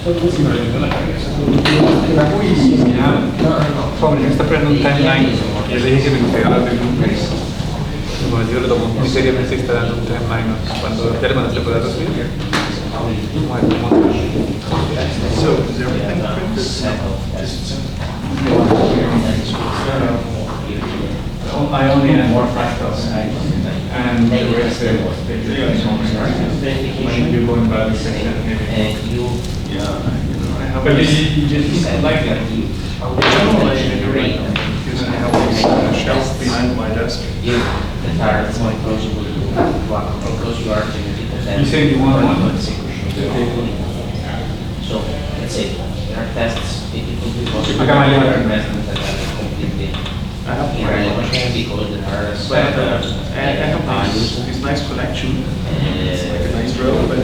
Era cui mi sta prendendo un timeline e lei che mi spiegava per come dire, dopo un serie mesi sta dando un timeline quando ya le mandaste por la subir. So, is everything I only had more fractals and the rest when you're going by the section maybe. But you just like that. I have a shelf behind my desk. You said you want one? So, let's say, there are tests, it could be possible. I got my letter. Investments that are completely I have irrelevant because there are I have this nice collection. It's like a nice row, but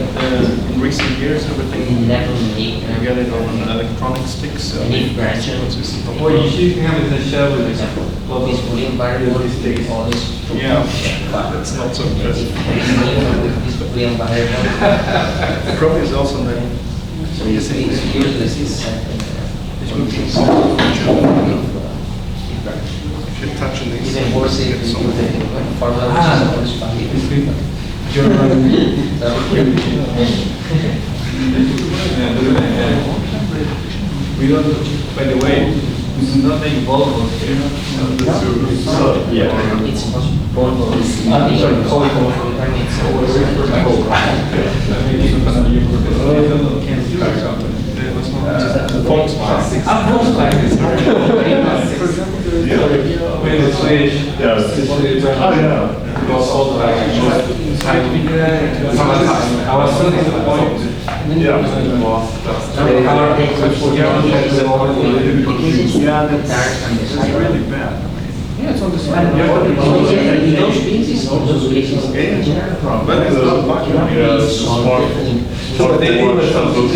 in recent years everything never make you get it on an electronic stick, so Leaf branches. Well, you should have it in the shell For with example, what is Boolean variable, all this. Yeah, that's not so impressive. This Boolean variable. The problem is also that So you see, it's useless. this would be so should touch on these. Even more safe Get is some- the formula which is always We don't, by the way, we do not make volleyball here. Yeah. It's impossible. When the Swedish, was all like, I was so disappointed. It's really bad. In those things, it's not those cases. But it's not much. So they give us something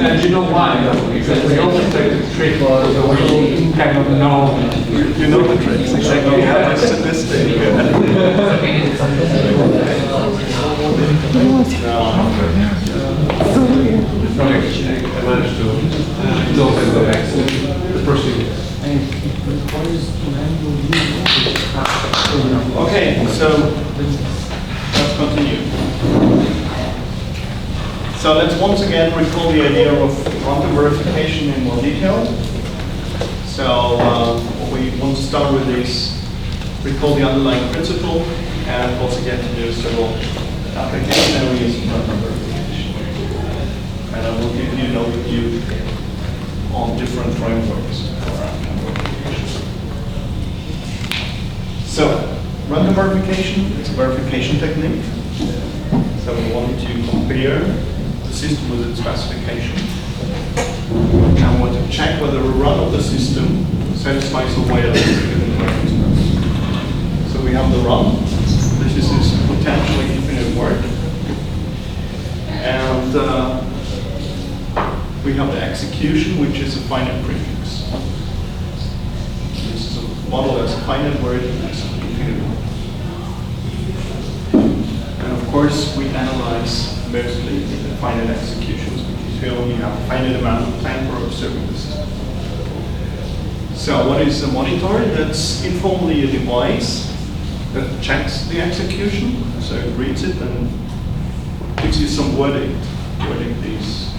and you know why? Because we always take the trick, so we kind of know. You know the tricks, exactly how much statistic. I managed to open the next procedure. Okay, so let's continue. So let's once again recall the idea of quantum verification in more detail. So what we want to start with is recall the underlying principle and also get to know several application areas of quantum verification. And I will give you an overview on different frameworks for random verification. So random verification, it's a verification technique. So we want to compare the system with its specification. And we want to check whether a run of the system satisfies the way of the given reference path. So we have the run. This is this potentially infinite word. And we have the execution, which is a finite prefix. This is a model as a finite word as an infinite word. And of course, we analyze mostly the finite executions because we only have a finite amount of time for observing the system. So what is a monitor? That's informally a device that checks the execution. So it reads it and gives you some wording these,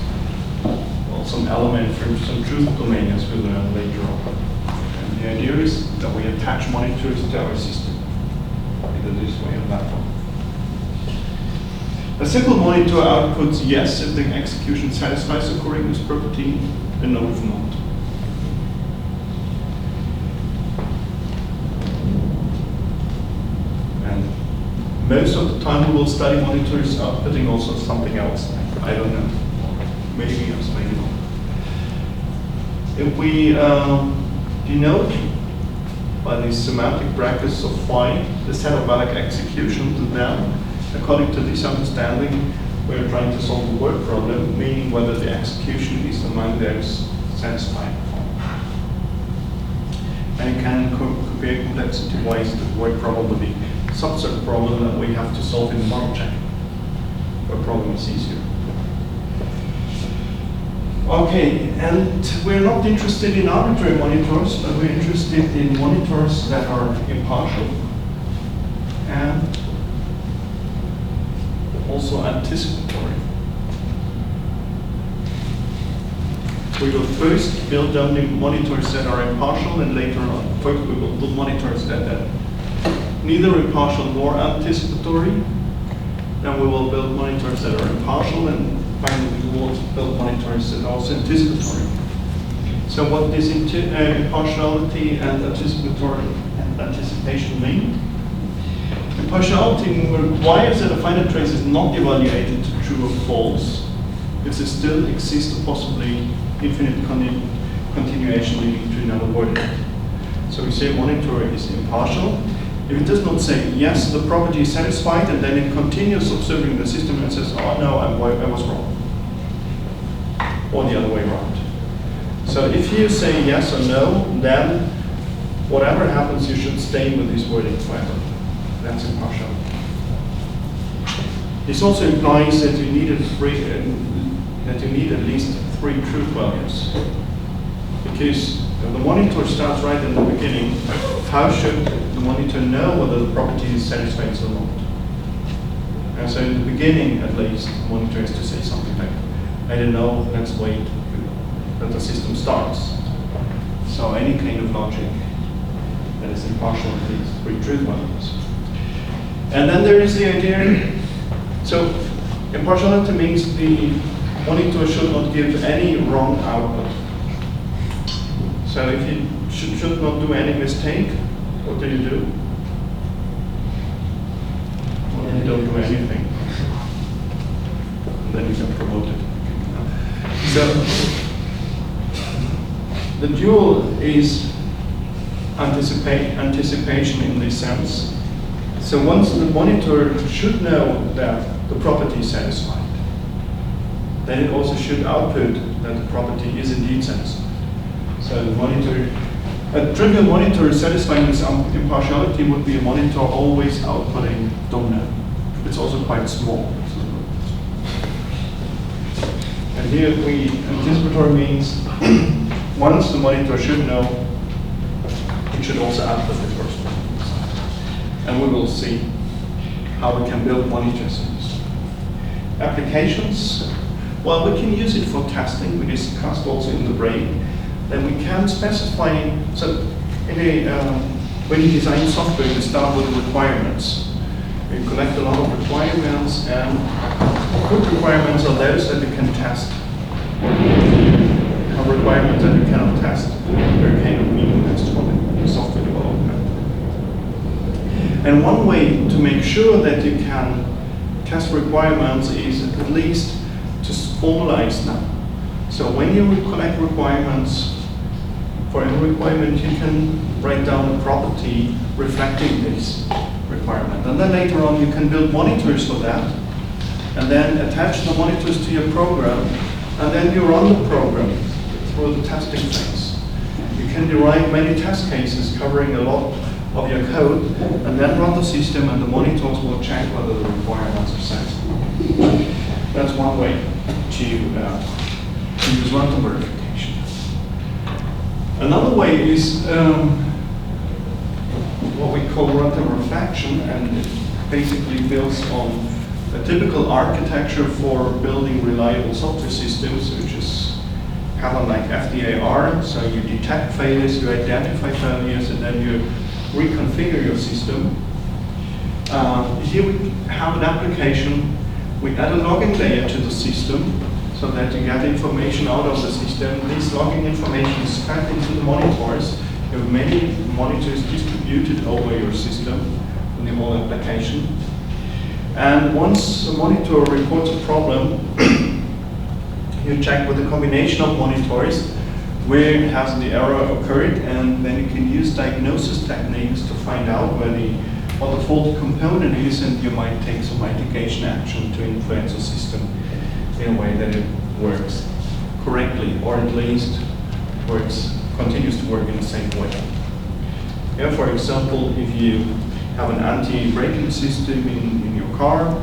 well, some element from some truth domain as we'll learn later on. And the idea is that we attach monitors to our system, either this way or that one. A simple monitor outputs yes if the execution satisfies the correctness property, and no if not. And most of the time we will study monitors outputting also something else. I don't know. Maybe yes, maybe not. If we denote by these semantic brackets of phi the set of valid executions, then according to this understanding, we're trying to solve the word problem, meaning whether the execution is among those satisfied. And it can compare complexity-wise to avoid probably subset problem that we have to solve in the model check, where problem is easier. Okay, and we're not interested in arbitrary monitors, but we're interested in monitors that are impartial and also anticipatory. We will first build only monitors that are impartial, and later on, first we will build monitors that are neither impartial nor anticipatory. Then we will build monitors that are impartial, and finally we will build monitors that are also anticipatory. So what does impartiality and anticipatory and anticipation mean? Impartiality requires that a finite trace is not evaluated to true or false, if there still exists a possibly infinite continuation leading to another wording. So we say monitor is impartial if it does not say yes, the property is satisfied, and then it continues observing the system and says, oh no, I was wrong, or the other way around. So if you say yes or no, then whatever happens, you should stay with this wording forever. That's impartial. This also implies that you need at least 3 truth values, because the monitor starts right in the beginning. How should the monitor know whether the property is satisfied or not? And so in the beginning, at least, the monitor has to say something like, I don't know, let's wait that the system starts. So any kind of logic that is impartial at least 3 truth values. And then there is the idea, so impartiality means the monitor should not give any wrong output. So if you should not do any mistake, what do you do? Well, you don't do anything. And then you get promoted. So the dual is anticipation in this sense. So once the monitor should know that the property is satisfied, then it also should output that the property is indeed satisfied. So the monitor, a trivial monitor satisfying this impartiality would be a monitor always outputting don't know. It's also quite small. And here anticipatory means once the monitor should know, it should also output the first one. And we will see how we can build monitors in this. Applications, well, we can use it for testing. We discussed also in the break. Then we can specify, so when you design software, you start with the requirements. You collect a lot of requirements, and good requirements are those that you can test. Requirements that you cannot test, they're kind of meaningless for the software development. And one way to make sure that you can test requirements is at least to formalize them. So when you collect requirements, for every requirement you can write down a property reflecting this requirement. And then later on you can build monitors for that, and then attach the monitors to your program, and then you run the program through the testing phase. You can derive many test cases covering a lot of your code, and then run the system, and the monitors will check whether the requirements are satisfied. That's one way to use runtime verification. Another way is what we call runtime reflection, and it basically builds on a typical architecture for building reliable software systems, which is pattern like FDAR. So you detect failures, you identify failures, and then you reconfigure your system. Here we have an application. We add a logging layer to the system so that you get information out of the system. This logging information is fed into the monitors. You have many monitors distributed over your system in the whole application. And once a monitor reports a problem, you check with a combination of monitors where has the error occurred, and then you can use diagnosis techniques to find out what the fault component is, and you might take some mitigation action to influence the system in a way that it works correctly, or at least continues to work in the same way. Yeah, for example, if you have an anti-braking system in your car,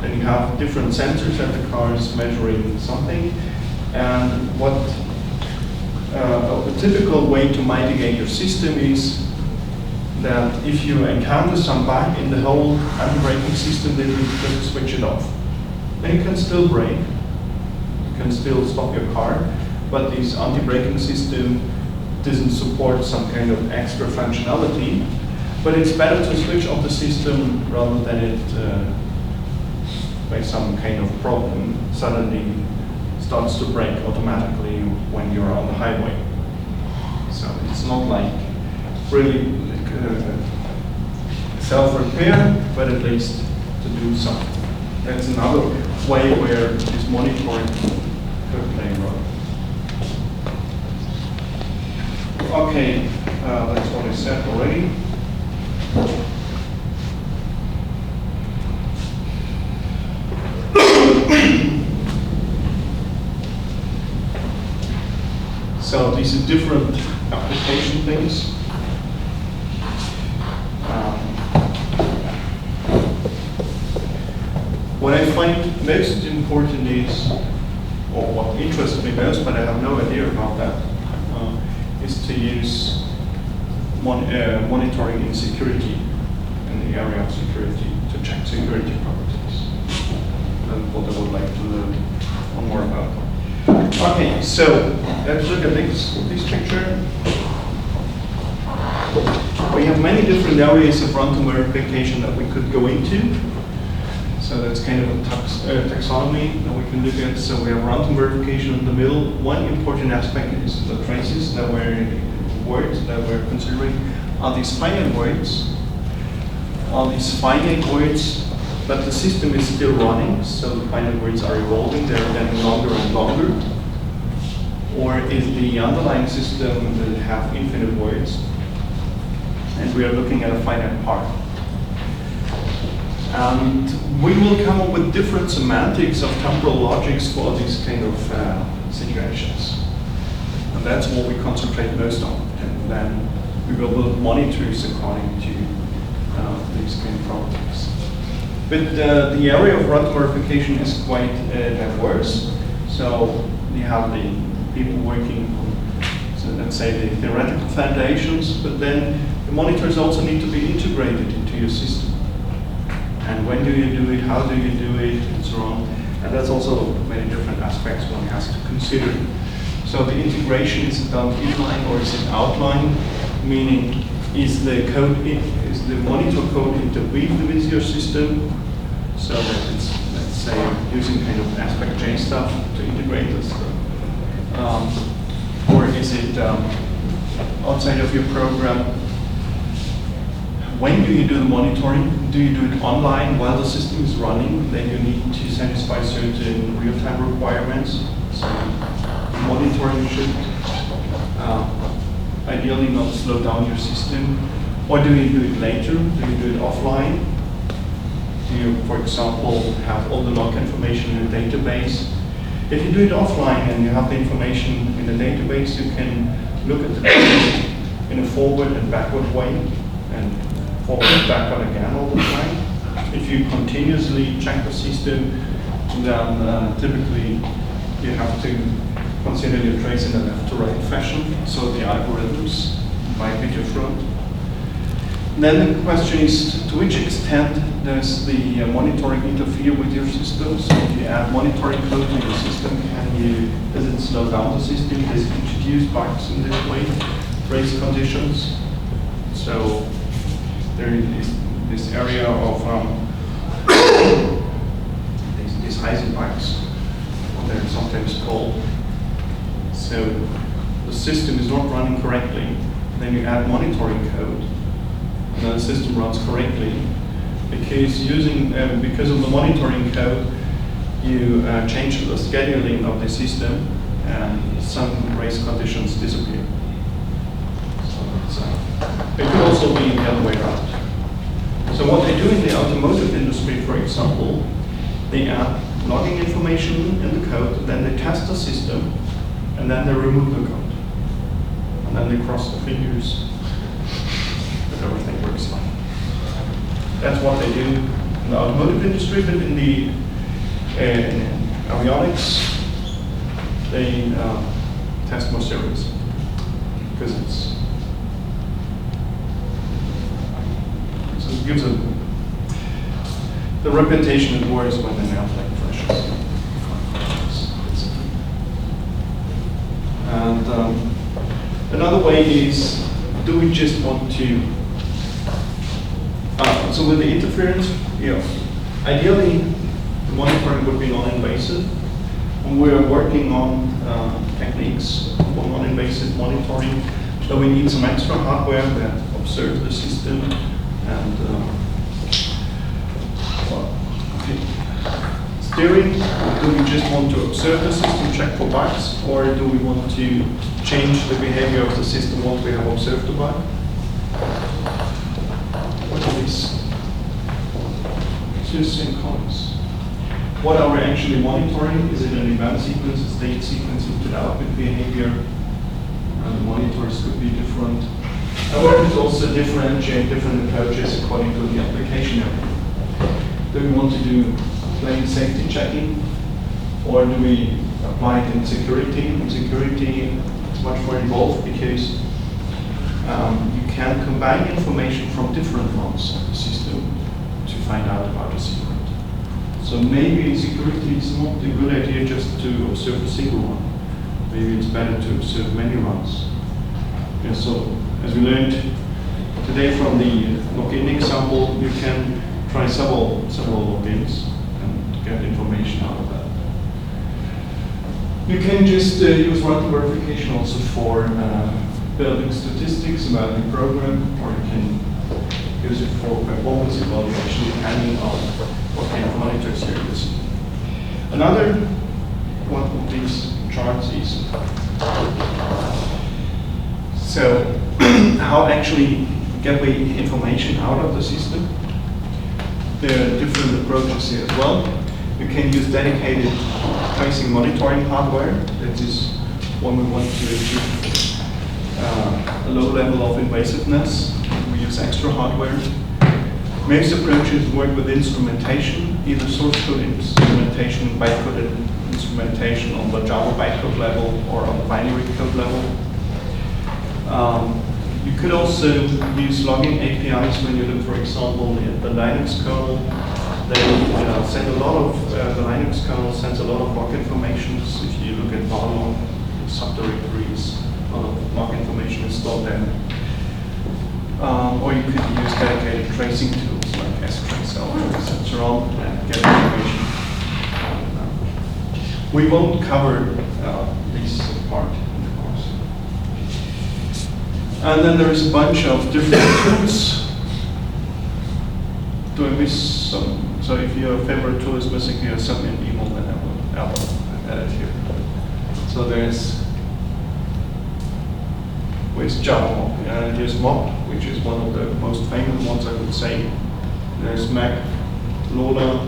then you have different sensors that the car is measuring something, and what a typical way to mitigate your system is that if you encounter some bug in the whole anti-braking system, then you just switch it off. Then you can still brake, you can still stop your car, but this anti-braking system doesn't support some kind of extra functionality. But it's better to switch off the system rather than it, by some kind of problem, suddenly starts to brake automatically when you're on the highway. So it's not like really self-repair, but at least to do something. That's another way where this monitoring could play a role. Okay, that's what I said already. So these are different application things. What I find most important is, or what interests me most, but I have no idea about that, is to use monitoring in security, in the area of security, to check security properties. That's what I would like to learn more about. Okay, so let's look at this picture. We have many different areas of runtime verification that we could go into. So that's kind of a taxonomy that we can look at. So we have runtime verification in the middle. One important aspect is the traces that words that we're considering. Are these finite words? Are these finite words, but the system is still running, so the finite words are evolving, they're getting longer and longer? Or is the underlying system that have infinite words, and we are looking at a finite part? And we will come up with different semantics of temporal logics for these kind of situations. And that's what we concentrate most on. And then we will build monitors according to these kind of properties. But the area of runtime verification is quite diverse. So you have the people working on, so let's say, the theoretical foundations, but then the monitors also need to be integrated into your system. And when do you do it, how do you do it, and so on. And that's also many different aspects one has to consider. So the integration, is it done inline or is it outline? Meaning, is the monitor code interweaved with your system, so that it's, let's say, using kind of aspect J stuff to integrate this? Or is it outside of your program? When do you do the monitoring? Do you do it online while the system is running? Then you need to satisfy certain real-time requirements. So monitoring should ideally not slow down your system. Or do you do it later? Do you do it offline? Do you, for example, have all the log information in a database? If you do it offline and you have the information in the database, you can look at the code in a forward and backward way, and forward and backward again all the time. If you continuously check the system, then typically you have to consider your trace in a left to right fashion, so the algorithms might be different. Then the question is, to which extent does the monitoring interfere with your system? So if you add monitoring code to your system, does it slow down the system? Does it introduce bugs in this way, trace conditions? So there is this area of these Heisenbugs, what they're sometimes called. So the system is not running correctly, then you add monitoring code, and then the system runs correctly. Because of the monitoring code, you change the scheduling of the system, and some race conditions disappear. So it could also be the other way around. So what they do in the automotive industry, for example, they add logging information in the code, then they test the system, and then they remove the code. and then they cross the fingers that everything works fine. That's what they do in the automotive industry, but in the avionics, they test more serious because it gives the reputation is worse when an airplane crashes. And another way is, do we just want to? So with the interference, ideally the monitoring would be non-invasive. And we are working on techniques for non-invasive monitoring. So we need some extra hardware that observes the system and steering. Do we just want to observe the system, check for bugs, or do we want to change the behavior of the system once we have observed the bug? What are these two same columns? What are we actually monitoring? Is it an event sequence, a state sequence, input output behavior? And the monitors could be different. And we could also differentiate different approaches according to the application area. Do we want to do plain safety checking, or do we apply it in security? In security, it's much more involved because you can combine information from different runs of the system to find out about a secret. So maybe in security it's not a good idea just to observe a single run. Maybe it's better to observe many runs. Yeah, so as we learned today from the login example, you can try several logins and get information out of that. You can just use run verification also for building statistics about the program, or you can use it for performance evaluation depending on what kind of monitors you're using. Another one of these charts is so how actually get we information out of the system. There are different approaches here as well. You can use dedicated tracing monitoring hardware. That is when we want to achieve a low level of invasiveness. We use extra hardware. Most approaches work with instrumentation, either source code instrumentation, bytecoded instrumentation on the Java bytecode level or on the binary code level. You could also use logging APIs when you look, for example, at the Linux kernel. They send a lot of, the Linux kernel sends a lot of log information. So if you look at varlog, subdirectories, a lot of log information is stored there. Or you could use dedicated tracing tools like strace or etc. and get information. We won't cover this part in the course. And then there is a bunch of different tools. Do I miss some? So if your favorite tool is missing here, send me an email and I will add it here. So with Java, here's Mod, which is one of the most famous ones, I would say. There's Mac, Lola,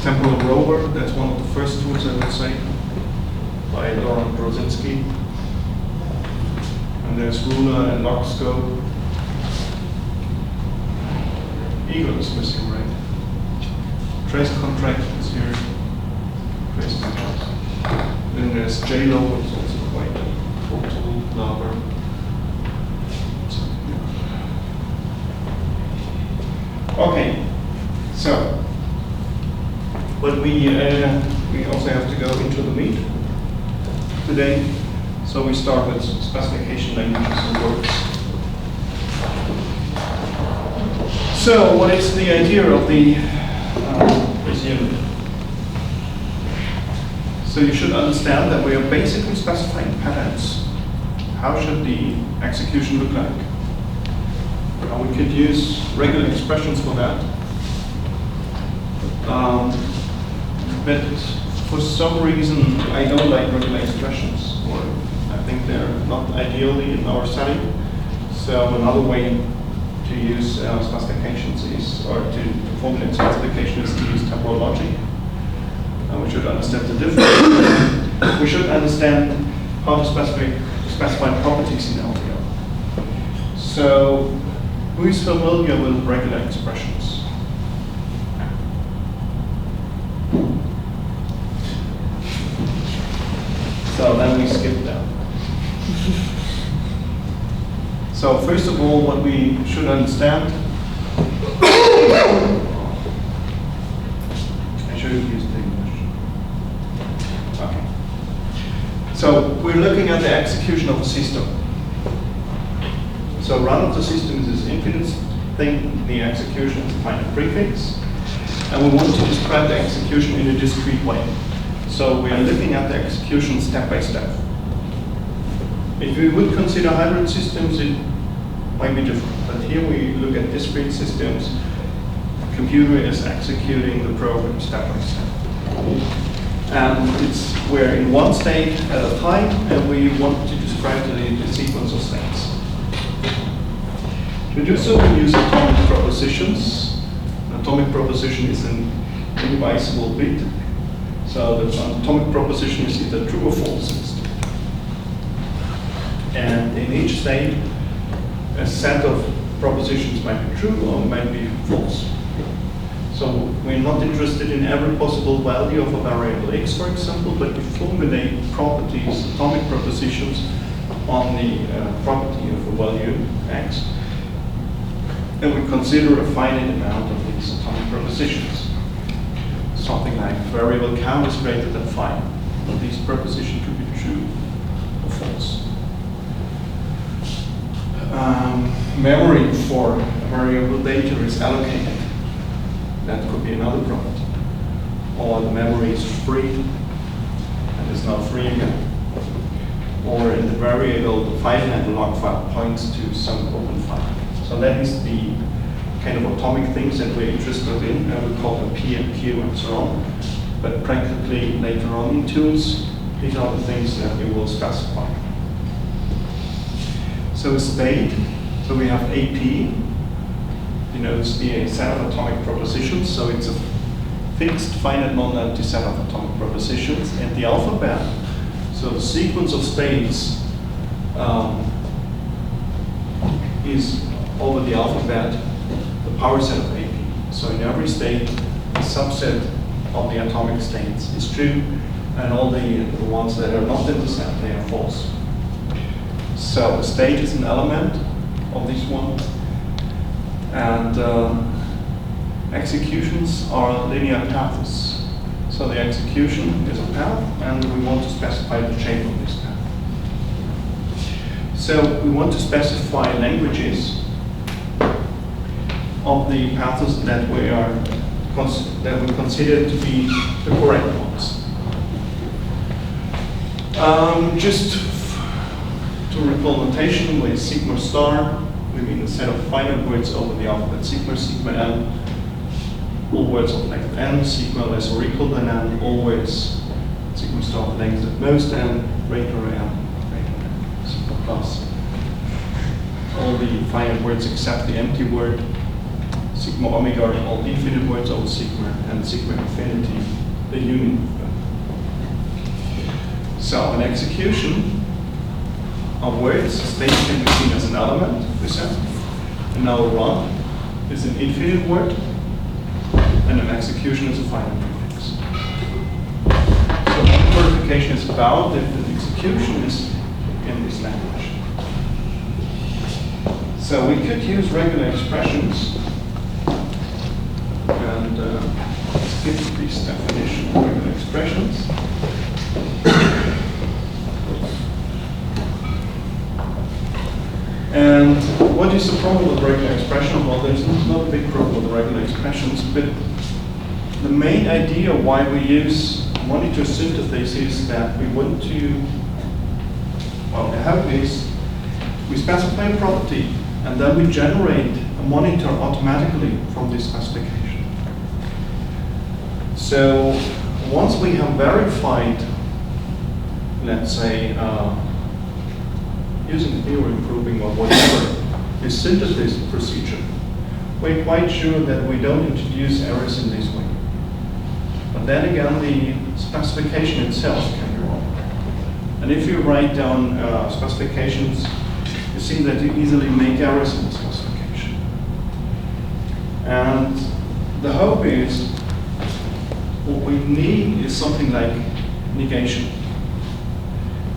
Temple of Rover, that's one of the first tools, I would say, by Doran Brozinski. And there's Ruler and Logscope. Eagle is missing, right? Trace Contract is here. Trace Contract. Then there's JLo, which is also quite a cool tool, Lava. Okay, so, but we also have to go into the meat today. So we start with specification languages and words. So what is the idea of the this unit? So you should understand that we are basically specifying patterns. How should the execution look like? We could use regular expressions for that. But for some reason, I don't like regular expressions, or I think they're not ideally in our setting. So another way to use specifications is, or to formulate specification is to use temporal logic. We should understand the difference. we should understand how to specify properties in LBO. So, who is familiar with regular expressions? So then we skip that. So first of all, what we should understand, I should have used English. Okay. So we're looking at the execution of a system. So run of the system is this infinite thing, the execution is a finite prefix, and we want to describe the execution in a discrete way. So we are looking at the execution step by step. If we would consider hybrid systems, it might be different. But here we look at discrete systems. The computer is executing the program step by step. And we're in one state at a time, and we want to describe the sequence of states. To do so, we use atomic propositions. An atomic proposition is an indivisible bit. So the atomic proposition is either true or false in state. And in each state, a set of propositions might be true or might be false. So we're not interested in every possible value of a variable x, for example, but we formulate properties, atomic propositions, on the property of a value x. And we consider a finite amount of these atomic propositions. Something like variable count is greater than 5. And these propositions could be true or false. Memory for variable data is allocated. That could be another property. Or the memory is free and is now free again. Or in the variable, the finite log file points to some open file. So that is the kind of atomic things that we're interested in, and we call them P and Q and so on. But practically later on in tools, these are the things that we will specify. So a state, so we have AP, denotes the set of atomic propositions, so it's a fixed finite non-empty set of atomic propositions, and the alphabet, so the sequence of states is over the alphabet the power set of AP. So in every state, a subset of the atomic states is true, and all the ones that are not in the set, they are false. So the state is an element of this one, and executions are linear paths. So the execution is a path, and we want to specify the shape of this path. So we want to specify languages of the paths that we consider to be the correct ones. Just to recall notation with sigma star, we mean a set of finite words over the alphabet sigma, sigma n, all words of length n, sigma less or equal than n, always sigma star of length at most n, greater n, sigma plus. All the finite words except the empty word, sigma omega are all infinite words over sigma, and sigma infinity, the union of them. So an execution of words, state can be seen as an element, and now run is an infinite word, and an execution is a finite prefix. So what verification is about if the execution is in this language. So we could use regular expressions, and let's get this definition of regular expressions. And what is the problem with regular expression? Well, there's not a big problem with regular expressions, but the main idea why we use monitor synthesis is that we want to, well, have this, we specify a property, and then we generate a monitor automatically from this specification. So once we have verified, let's say, using theorem proving or whatever, this synthesis procedure, we're quite sure that we don't introduce errors in this way. But then again, the specification itself can be wrong. And if you write down specifications, you see that you easily make errors in the specification. And the hope is, what we need is something like negation.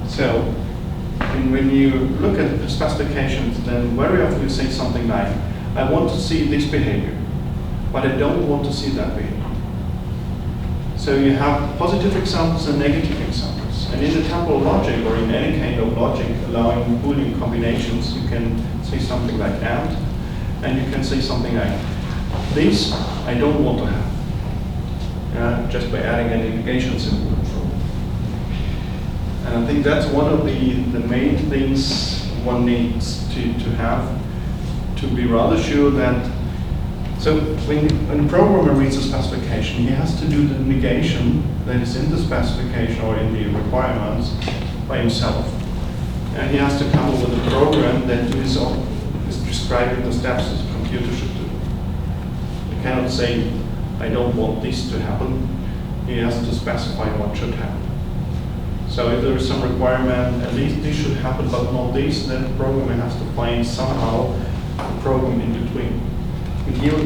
So, when you look at the specifications, then very often you say something like, I want to see this behavior, but I don't want to see that behavior. So you have positive examples and negative examples. And in the temporal logic, or in any kind of logic allowing Boolean combinations, you can say something like and you can say something like, this I don't want to have, just by adding a negation symbol. And I think that's one of the main things one needs to have, to be rather sure that, so when a programmer reads a specification, he has to do the negation that is in the specification or in the requirements by himself. And he has to come up with a program that is describing the steps that the computer should do. You cannot say, I don't want this to happen. He has to specify what should happen. So if there is some requirement, at least this should happen, but not this, then the programmer has to find somehow a program in between. And here we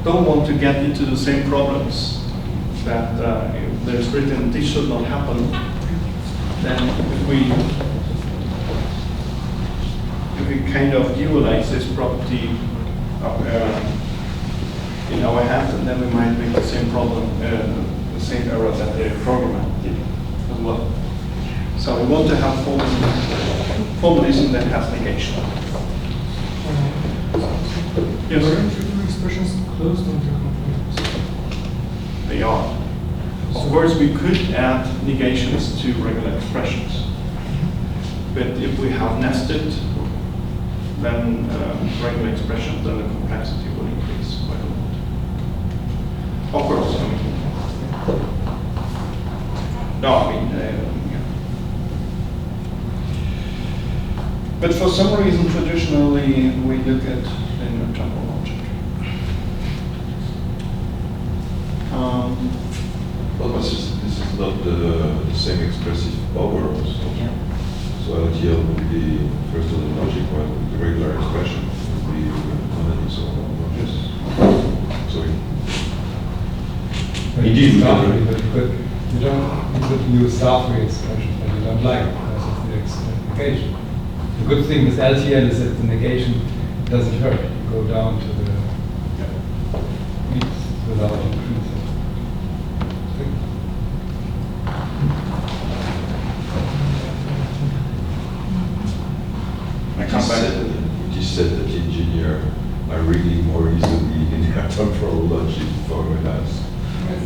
don't want to get into the same problems that if there's written this should not happen, then if we kind of dualize this property in our hand, and then we might make the same problem, the same error that the programmer did as well. So we want to have formalism that has negation. Yes? Aren't your expressions closed on the computers? They are. Of course, we could add negations to regular expressions. But if we have nested, then regular expressions, then the complexity will increase quite a lot. Of course, yeah. But for some reason, traditionally, we look at linear temporal logic. Well, this is not the same expressive power also. Yeah. So LTL would be first of the logic, while the regular expression would be monadic, so yes. Sorry. Indeed, you could use Starfree expressions that you don't like because of the explication. The good thing with LTL is that the negation doesn't hurt. You go down to the beats without increasing. It is said that engineers are reading more easily in their temporal logic formulas,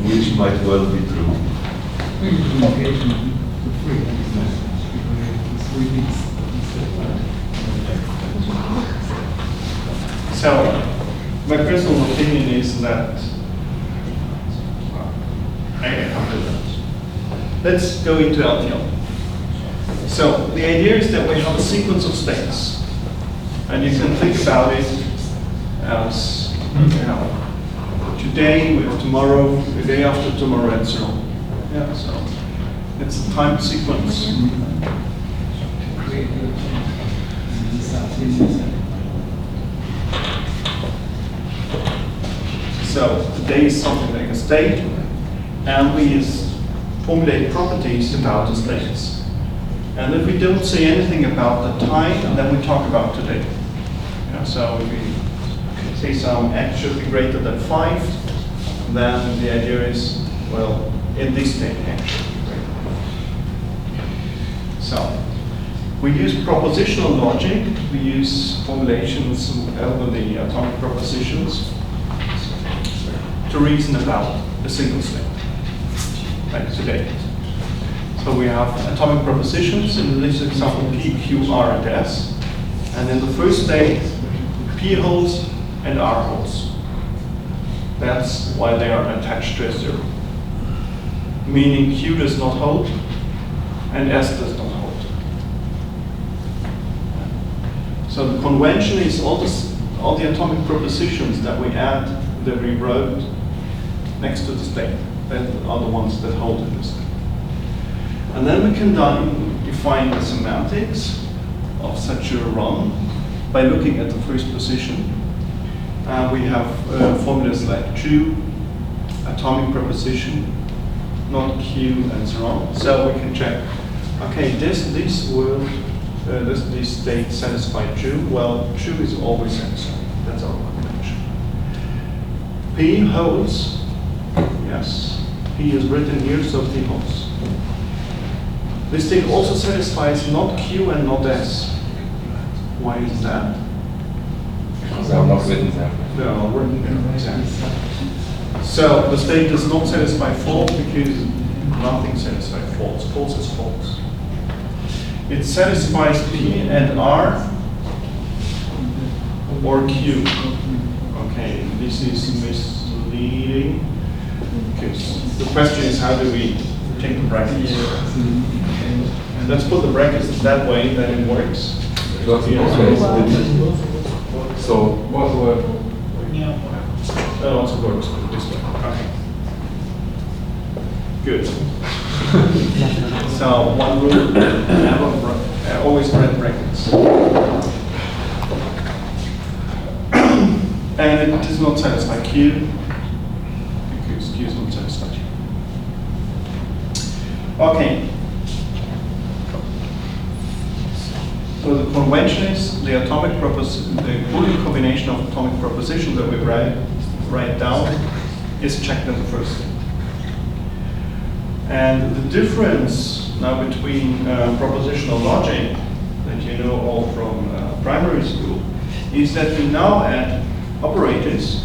which might well be true. So, my personal opinion is that let's go into LTL. So the idea is that we have a sequence of states, and you can think about it as today, we have tomorrow, the day after tomorrow, and so on. Yeah, so it's a time sequence. So today is something like a state, and we formulate properties about the states. And if we don't say anything about the time, then we talk about today. So if we say some x should be greater than 5, then the idea is, well, in this state, x should be greater than 5. So we use propositional logic. We use formulations over the atomic propositions to reason about a single state, like today. So we have atomic propositions, in this example P, Q, R, and S. And in the first state, P holds and R holds. That's why they are attached to S0. Meaning Q does not hold and S does not hold. So the convention is all the atomic propositions that we add, that we wrote next to the state, that are the ones that hold in the state. And then we can define the semantics of such a run by looking at the first position. We have formulas like true, atomic proposition, not Q, and so on. So we can check, okay, this state satisfied true. Well, true is always satisfied. That's our convention. P holds. Yes, P is written here, so P holds. This state also satisfies not Q and not S. Why is that? They are not written there. They are written there, exactly. So the state does not satisfy false because nothing satisfies false. False is false. It satisfies P and R or Q. Okay, this is misleading because the question is how do we take the brackets? Let's put the brackets that way, then it works. So what word? That also works this way. Okay. Good. So one rule, never always write brackets. And it does not satisfy Q, because Q is not satisfied. Okay. So the convention is the atomic proposition, the Boolean combination of atomic proposition that we write down is checked in the first step. And the difference now between propositional logic that you know all from primary school is that we now add operators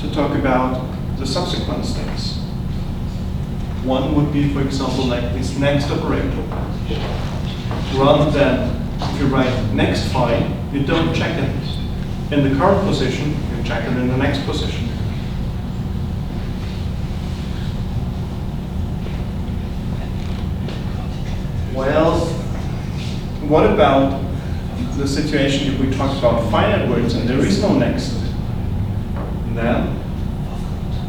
to talk about the subsequent states. One would be, for example, like this next operator. Rather than if you write next phi, you don't check it in the current position, you check it in the next position. Well, what about the situation if we talk about finite words and there is no next? Then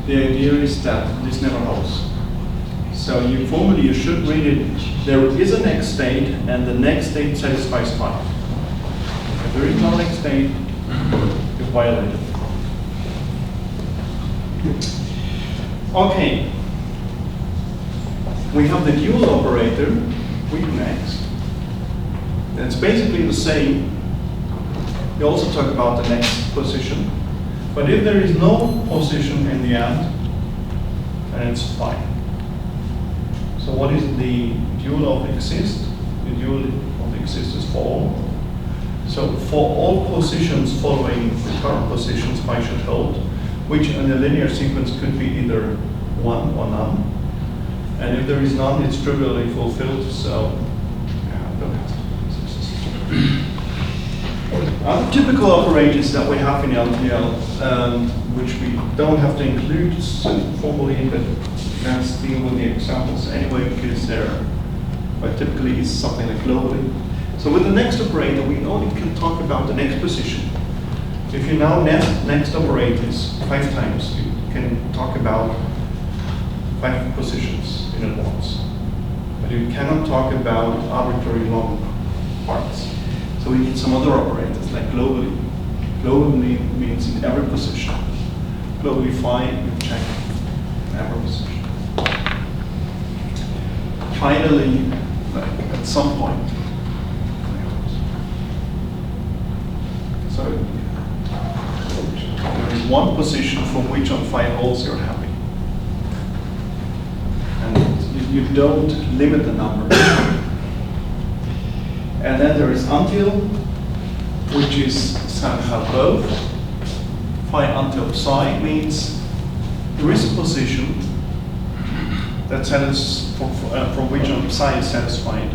the idea is that this never holds. So formally you should read it, there is a next state and the next state satisfies phi. If there is no next state, you violate it. Okay. We have the dual operator, with next. It's basically the same. You also talk about the next position. But if there is no position in the end, then it's fine. So what is the dual of exist? The dual of exist is for all. So for all positions following the current positions, phi should hold, which in a linear sequence could be either one or none. And if there is none, it's trivially fulfilled, so don't have to exist. Other typical operators that we have in LTL, which we don't have to include formally, but let's deal with the examples anyway, because they're quite typically is something like globally. So with the next operator, we only can talk about the next position. If you now next operators 5 times, you can talk about 5 positions in advance. But you cannot talk about arbitrary long parts. So we need some other operators, like globally. Globally means in every position. Globally phi, you check in every position. Finally, like at some point. So there is one position from which on phi holds you're happy. And you don't limit the number. And then there is until, which is somehow both. Phi until psi means there is a position that from which on psi is satisfied.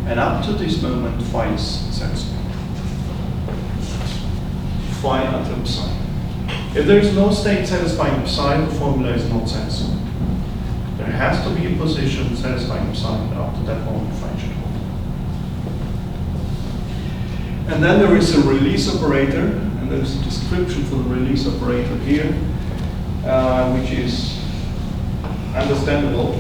And up to this moment, phi is satisfied. Phi until psi. If there is no state satisfying psi, the formula is not satisfied. There has to be a position satisfying psi, and up to that moment, phi should hold. And then there is a release operator, and there is a description for the release operator here, which is understandable.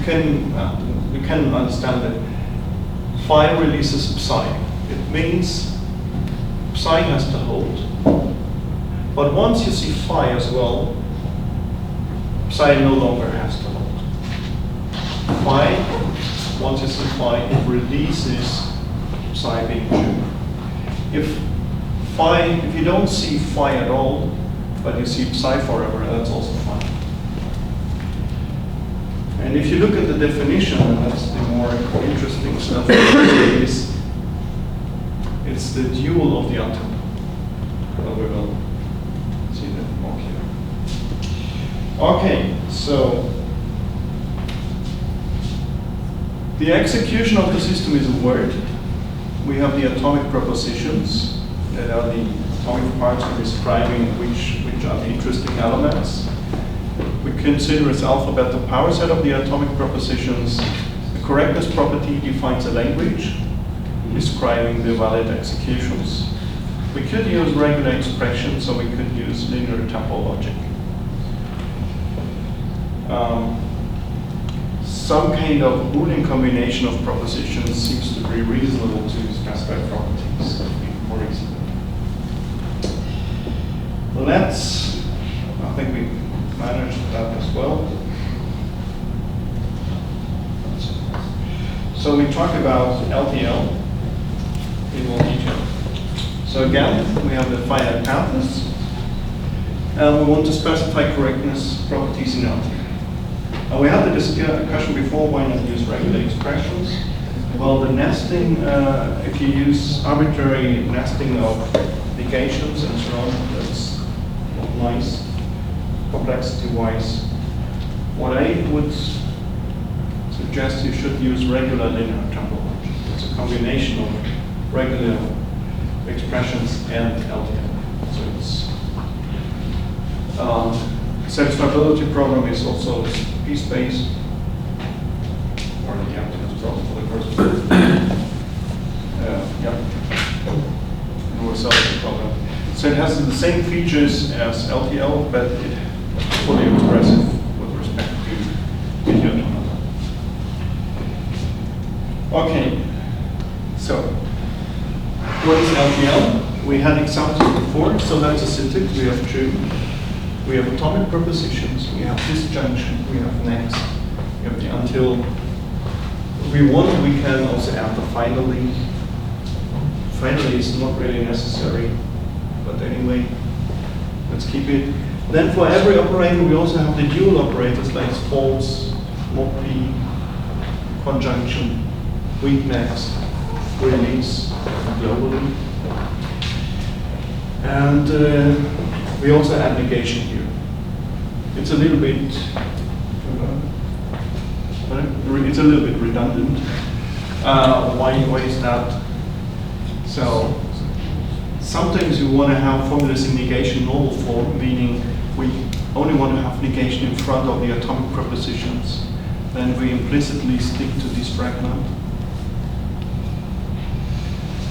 we can understand that phi releases psi. It means psi has to hold. But once you see phi as well, psi no longer has to hold. Phi, once you see phi, it releases psi being true. If you don't see phi at all, but you see psi forever, that's also fine. And if you look at the definition, and that's the more interesting stuff, it's the dual of the atom. Well, we will see that more here. Okay, so the execution of the system is a word. We have the atomic propositions that are the atomic parts for describing which are the interesting elements. We consider as alphabet the power set of the atomic propositions. The correctness property defines a language describing the valid executions. We could use regular expressions, so we could use linear temporal logic. Some kind of Boolean combination of propositions seems to be reasonable to specify properties more easily. I think we managed that as well. So we talk about LTL in more detail. So again, we have the finite paths, and we want to specify correctness properties in LTL. And we had the discussion before, why not use regular expressions? Well, the nesting, if you use arbitrary nesting of negations and so on, that's not nice, complexity-wise. What I would suggest you should use regular linear temporal logic. It's a combination of regular expressions and LTL. So it's satisfiability problem is also p-space, or the emptiness problem for the first one. Universality problem. So it has the same features as LTL, but it's fully expressive with respect to video automata. Okay, so what is LTL? We had examples before, so that's a syntax. We have true, we have atomic propositions, we have disjunction, we have next, we have the until. If we want, we can also add the finally. Finally is not really necessary, but anyway, let's keep it. Then for every operator, we also have the dual operators like false, not p, conjunction, weak next, release, globally. And we also add negation here. It's a little bit redundant. Why is that? So sometimes you want to have formulas in negation normal form, meaning we only want to have negation in front of the atomic propositions. Then we implicitly stick to this fragment.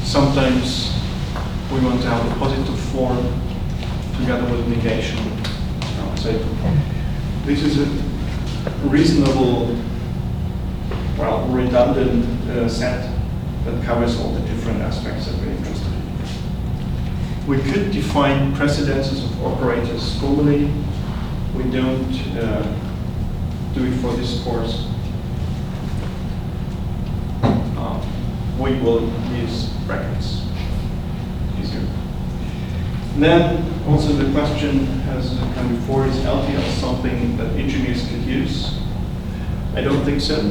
Sometimes we want to have a positive form together with negation. So this is a reasonable, well, redundant set that covers all the different aspects that we're interested in. We could define precedences of operators formally. We don't do it for this course. We will use brackets. Easier. Then also the question has come before, is LTL something that engineers could use? I don't think so.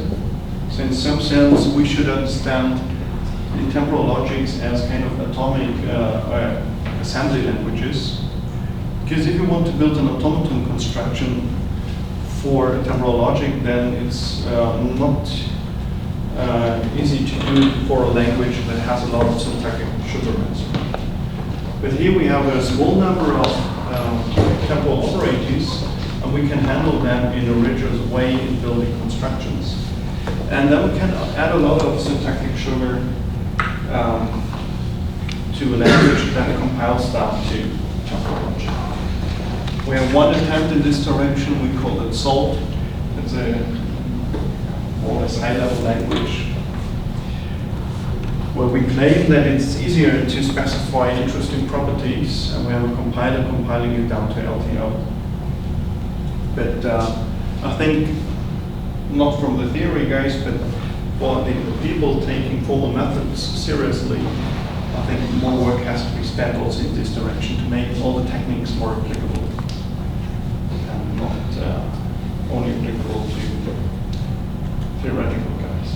So in some sense, we should understand the temporal logics as kind of atomic assembly languages. Because if you want to build an automaton construction for a temporal logic, then it's not easy to do for a language that has a lot of syntactic sugarments. But here we have a small number of temporal operators, and we can handle them in a rigorous way in building constructions. And then we can add a lot of syntactic sugar to a language that compiles that to temporal logic. We have one attempt in this direction. We call it SALT. It's a more or less high-level language, where we claim that it's easier to specify interesting properties, and we have a compiler compiling it down to LTL. But I think, not from the theory guys, but for the people taking formal methods seriously, I think more work has to be spent also in this direction to make all the techniques more applicable, and not only applicable to theoretical guys.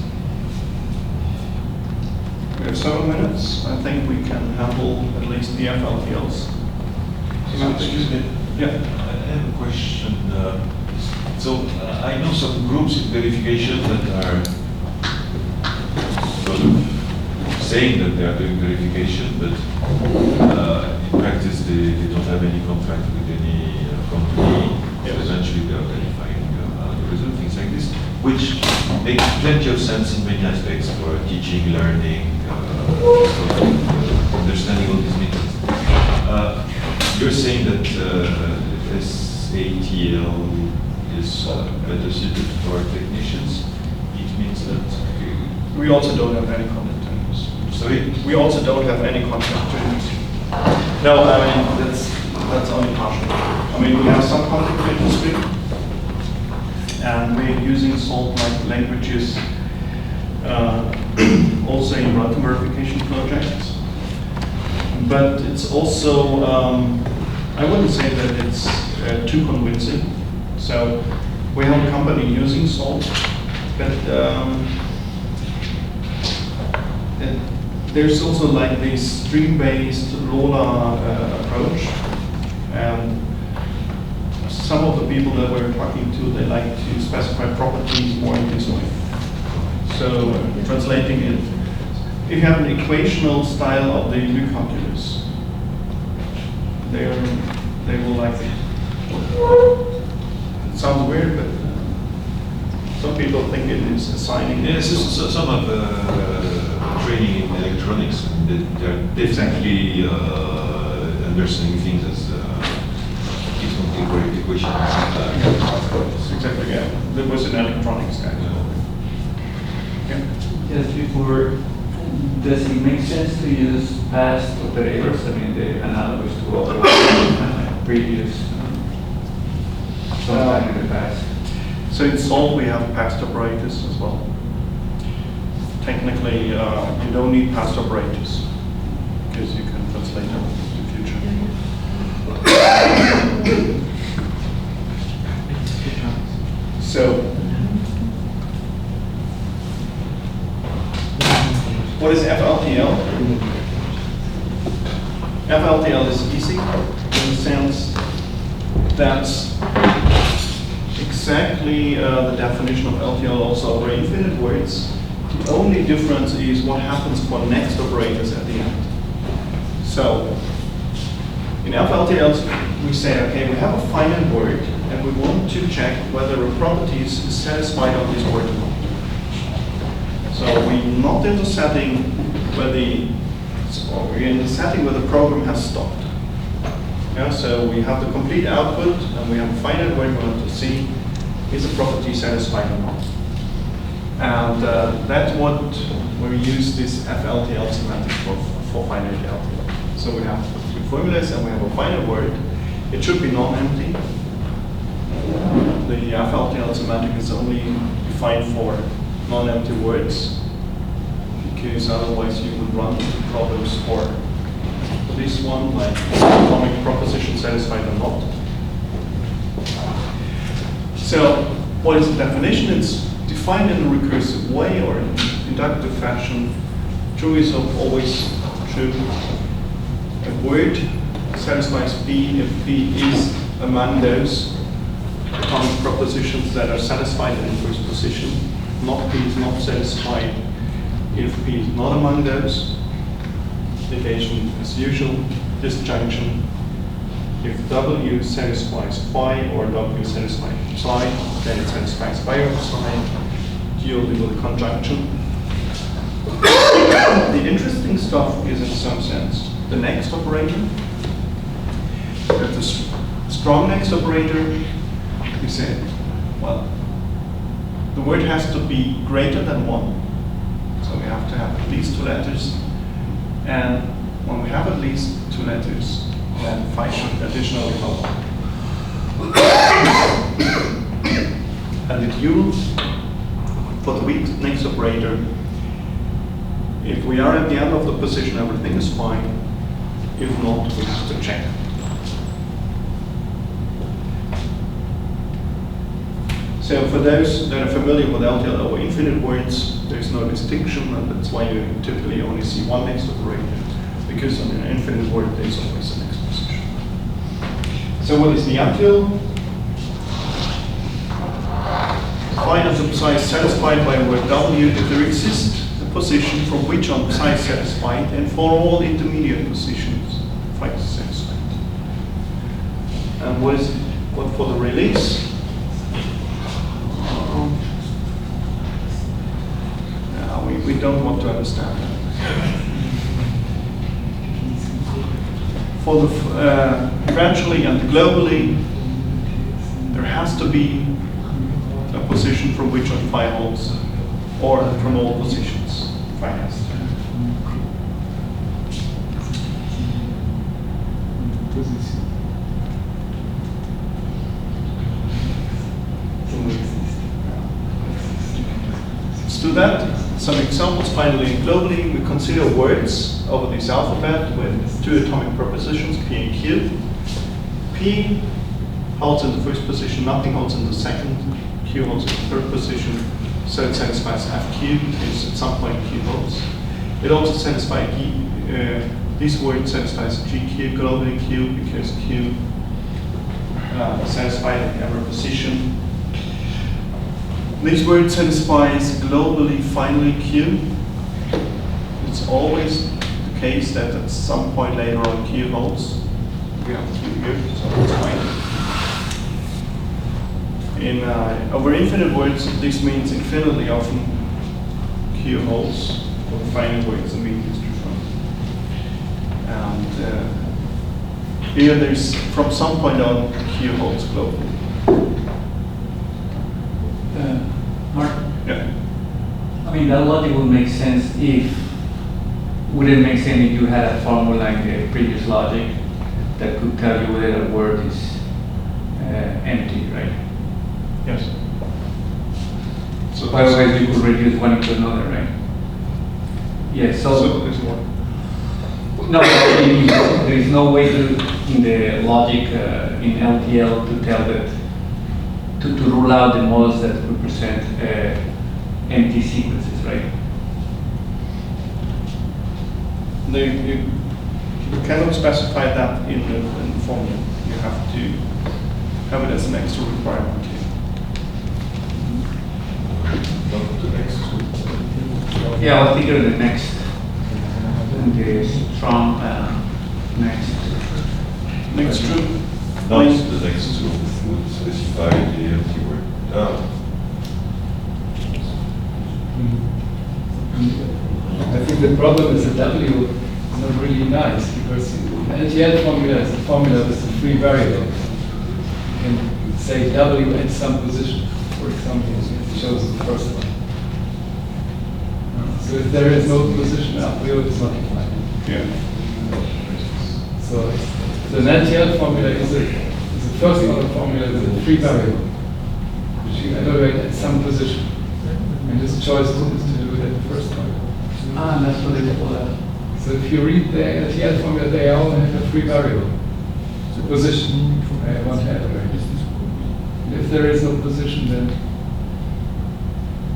We have 7 minutes. I think we can handle at least the FLTLs. So, excuse me. Yeah. I have a question. I know some groups in verification that are sort of saying that they are doing verification, but in practice they don't have any contract with any company. Yes. Eventually they are verifying algorithm, things like this, which makes plenty of sense in many aspects for teaching, learning, understanding all these methods. You're saying that SATL is better suited for technicians. It means that We also don't have any content trainers. sorry. We also don't have any content trainers. No, I mean, that's only partial. I mean, we have some content trainers too, and we're using salt-like languages also in random verification projects. But it's also, I wouldn't say that it's too convincing. So we have a company using salt, but there's also like this stream-based LoLA approach, and some of the people that we're talking to, they like to specify properties more in this way. So translating it, if you have an equational style of the new calculus, they will like it. It sounds weird, but some people think it is assigning. Yes, some of training in electronics, they're definitely understanding things as equation. Exactly, yeah. There was an electronics guy. Yeah. Yes, before, does it make sense to use past operators? I mean, the analogous to operators, previous, sometime in the past. So in Salt we have past operators as well. Technically, you don't need past operators because you can translate them to the future. So, what is FLTL? FLTL is easy in the sense that's exactly the definition of LTL also over infinite words. The only difference is what happens for next operators at the end. So, in FLTLs, we say, okay, we have a finite word, and we want to check whether a property is satisfied on this word or not. So we're not in the setting where we're in the setting where the program has stopped. Yeah, so we have the complete output, and we have a finite word we want to see, is a property satisfied or not. And that's what we use this FLTL semantic for finite LTL. So we have two formulas, and we have a finite word. It should be non-empty. The FLTL semantic is only defined for non-empty words, because otherwise you would run into problems for this one, like atomic proposition satisfied or not. So what is the definition? It's defined in a recursive way or in inductive fashion. True is always true. A word satisfies P if P is among those atomic propositions that are satisfied in the first position. Not P is not satisfied if P is not among those. Negation as usual. Disjunction. If W satisfies phi or W satisfies psi, then it satisfies phi or psi. Dually with a conjunction. The interesting stuff is, in some sense, the next operator. If the strong next operator, we say, well, the word has to be greater than 1. So we have to have at least 2 letters. And when we have at least 2 letters, then phi should additionally follow. And the dual, for the weak next operator, if we are at the end of the position, everything is fine. If not, we have to check. So for those that are familiar with LTL over infinite words, there's no distinction, and that's why you typically only see one next operator, because on an infinite word there's always a next position. So what is the until? Find as a psi satisfied by word W if there exists a position from which on psi is satisfied, and for all intermediate positions phi is satisfied. And what for the release? We don't want to understand that. For the gradually and globally, there has to be a position from which on phi holds, or from all positions phi has. Let's do that. Some examples finally and globally. We consider words over this alphabet with 2 atomic prepositions, P and Q. P holds in the first position, nothing holds in the second. Q holds in the third position, so it satisfies FQ, because at some point Q holds. It also satisfies this word satisfies GQ, globally Q, because Q is satisfied at every position. This word satisfies globally finally Q. It's always the case that at some point later on Q holds. We have Q here, so it's fine. In over infinite words, this means infinitely often Q holds. For the finite words, the mean is true. And here there's, from some point on, Q holds globally. Martin? Yeah. I mean, that logic would make sense if, would it make sense if you had a formula like the previous logic that could tell you whether a word is empty, right? Yes. So otherwise you could reduce one into another, right? Yes, so there's one. No, there is no way to, in the logic in LTL, to tell that, to rule out the models that represent empty sequences, right? No, you cannot specify that in the formula. You have to have it as an extra requirement here. Not the next 2. Yeah, I'll figure the next, the strong next. Next true. Not the next 2 would specify the empty word. I think the problem is that W is not really nice, because the LTL formula is a formula with a free variable. You can say W at some position, for example, it shows the first one. So if there is no position, W is not defined. Yeah. So the LTL formula is a first order formula with a free variable, which you evaluate at some position. And this choice is to do it at the first order. Ah, that's what they call that. So if you read the LTL formula, they all have a free variable. The position, one head. And if there is no position, then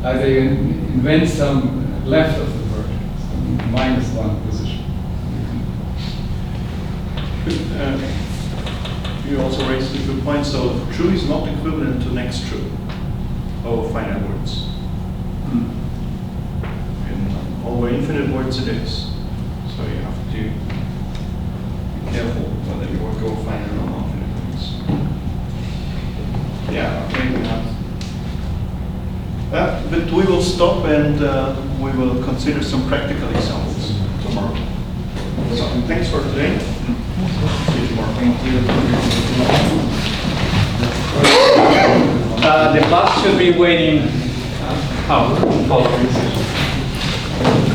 either you invent some left of the word, some -1 position. You also raised a good point. So true is not equivalent to next true over finite words. Over infinite words it is. So you have to be careful whether you will go finite or non-finite words. Yeah, okay, we have that. But we will stop and we will consider some practical examples tomorrow. So thanks for today. See you tomorrow. Thank you. The bus should be waiting Oh, following decision.